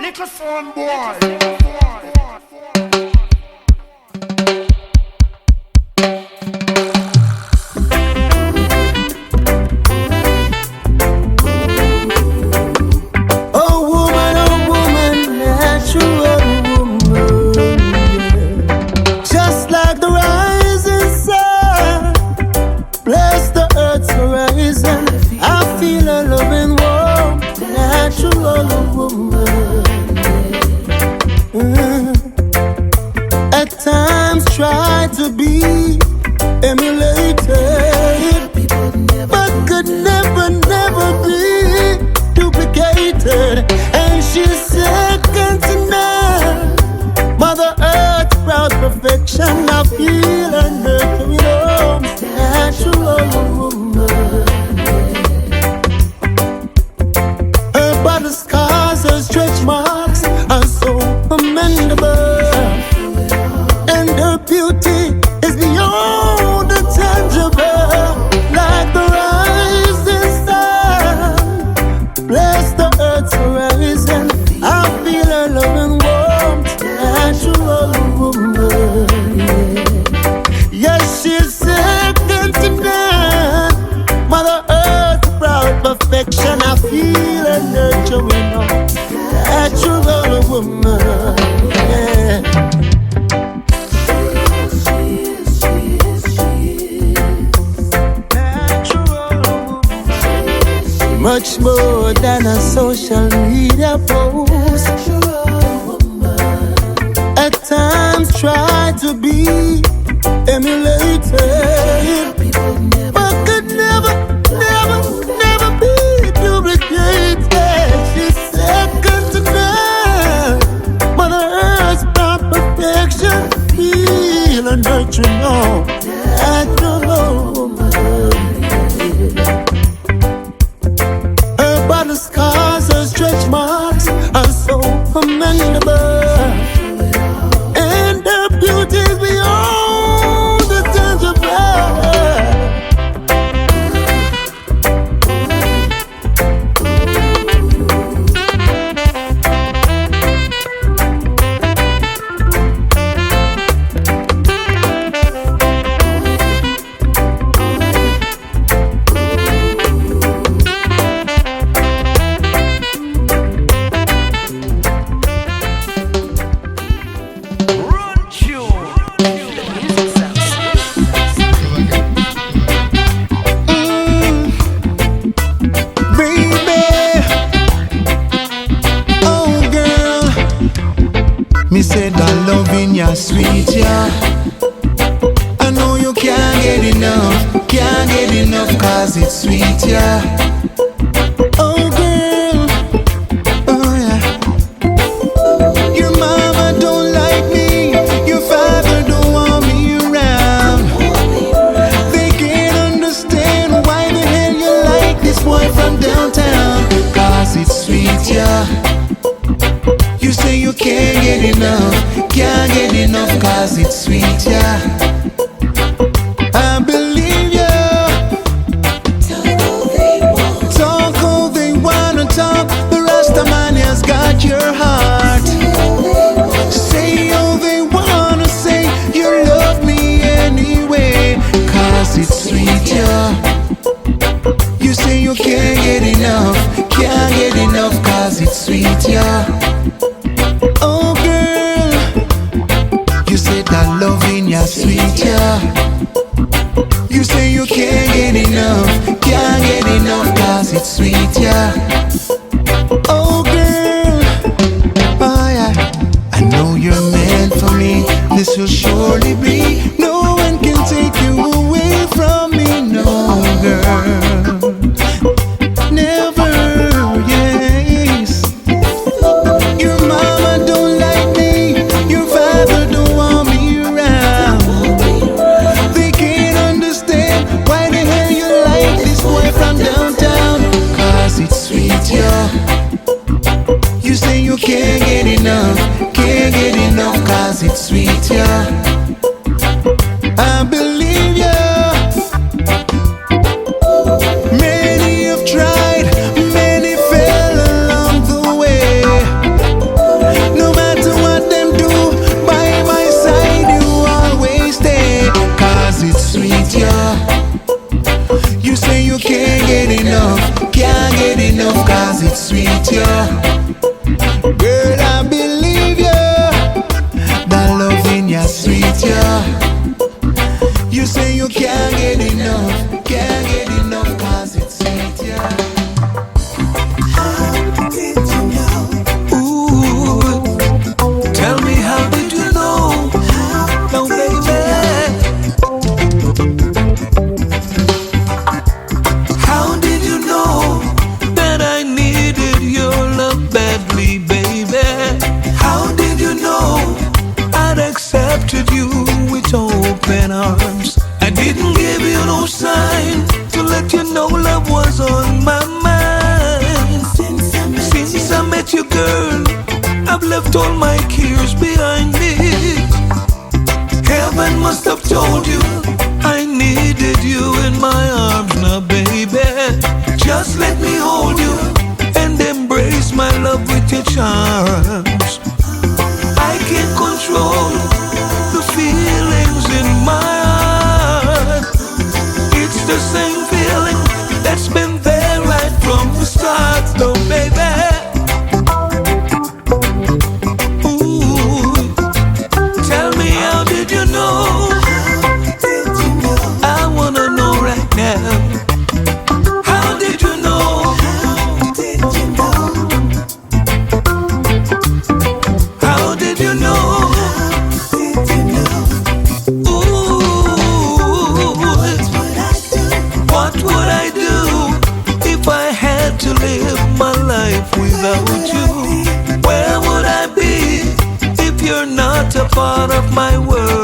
Little son boy. Oh woman, natural woman, yeah. Just like the rising sun, bless the earth's horizon. I feel a loving warmth, natural woman. At times try to be emulated, but could never be duplicated. And she's second to none. Mother Earth, proud perfection. I feel and nurture it all. Natural woman. Her body scars, her stretch marks are so commendable. And her beauty is beyond the tangible. Like the rising sun, bless the earth's horizon. I feel her loving warmth, natural woman. Yes, she's second to none. Mother Earth, proud perfection. I feel her nurturing on, natural woman. Yeah. Much more than a social media post. At times try to be emulated, but could never be duplicated. She's second to none. Mother Earth's proud perfection. Feel and nurturing all natural woman. The scars, her stretch marks are so commendable. And her beauty is beyond the tangible. Me said that loving ya sweet, yeah. I know you can't get enough, cause it's sweet, yeah. Oh girl, oh yeah. Your mama don't like me, your father don't want me around. They can't understand why the hell you like this boy from downtown, cause it's sweet, yeah. You say you can't get enough, cause it's sweet, yeah. I believe ya. Talk all they wanna talk, the Rasta man has got your heart. Say all they wanna say, you love me anyway, cause it's sweet, yeah. You say you can't get enough, cause it's sweet, yeah. Oh girl, you said that loving ya sweet, yeah. You say you can't get enough, cause it's sweet, yeah. Oh girl, oh yeah. I know you're meant for me, this will surely be. No one can take you away from me, no girl. Never, yes. Your mama don't like me, your father don't want me around. They can't understand why the hell you like this boy from downtown, cause it's sweet, yeah. You say you can't get enough, cause it's sweet, yeah. I believe ya. Many have tried, many fell along the way. sweet, yeah. Girl, I believe you. That loving ya sweet, yeah. You say you can't get enough, can't get enough, 'cause it's sweet, yeah. How did you know? Ooh, tell me, how did you know? Now, baby, how did you know that I needed your love badly, baby? How did you know I'd accepted you with open arms? I didn't give you no sign to let you know love was on my mind. Since I met you, girl, I've left all my cares behind me. Heaven must have told you I needed you in my arms now, baby. Just let me hold you and embrace my love with your charms. I can't control the feelings in my heart. It's the same feeling that's been there right from the start, though, baby. Ooh, tell me, how did you know? I wanna know right now. How did you know? How did you know? Ooh, what would I do if I had to live my life without you? Where would I be if you're not a part of my world?